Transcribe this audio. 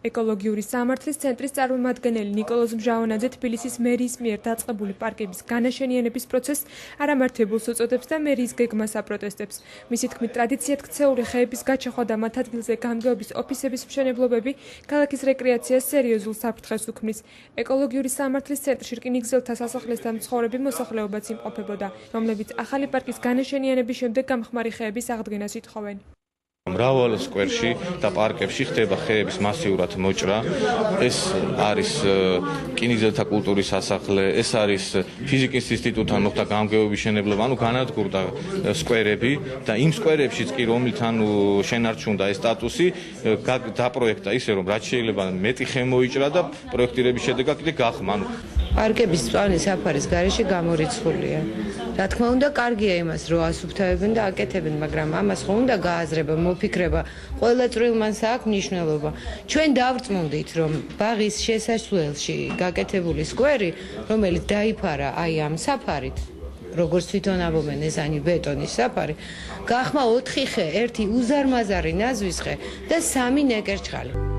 ეკოლოგიური სამართლის ცენტრის წარმომადგენელი ნიკოლოზ მჟაონაძე თბილისის მერიის მიერ დაწყებული პარკების განაშენიანების პროცესს არამართებულს უწოდებს და მერიის გეგმას აპროტესტებს. მისი თქმით, ტრადიციად ქცეული ხეების გაჩეხვა და მათ ადგილზე გამგეობის ოფისების მშენებლობები ქალაქის რეკრეაციას სერიოზულ საფრთხეს უქმნის. ეკოლოგიური სამართლის ცენტრში რკინიგზელთა სასახლეს და მცხოვრები მოსახლეობაც იმყოფებოდა, რომლებიც ახალი პარკის განაშენიანების შემდეგ გამხმარი ხეების აღდგენას ითხოვენ. მრავალ სკვერში და პარკებში ხდება ხეების მასიურად მოჭრა. ეს არის რკინიგზელთა კულტურის სასახლე, ეს არის ფიზიკის ინსტიტუტთან მოხდა გამგეობის მშენებლობა, განადგურდა სკვერები და იმ სკვერებშიც კი რომლით შენარჩუნდა ეს სტატუსი, დაპროექტა ისე რომ რაც შეიძლება მეტი ხე მოიჭრა და პროექტირების შედეგად კიდე გახმა. პარკების მწვანე საფარის გარეშე გამორიცხულია. რა თქმა უნდა, კარგია იმას, რომ ასუფთავებენ და აკეთებენ, მაგრამ ამას ხო უნდა გააზრება, მოფიქრება, ყველა წვრილმანს აქვს მნიშვნელობა. ჩვენ დავწმუნდით, რომ ბაღის შესასვლელში გაკეთებული სკვერი, რომელიც დაიფარა აი ამ საფარით, როგორც თვითონ ამბობენ ეს ani ბეტონის საფარი, გახმა 4 ხე, 1 უზარმაზარი ნაზვის ხე და 3 ნეკერჩხალი.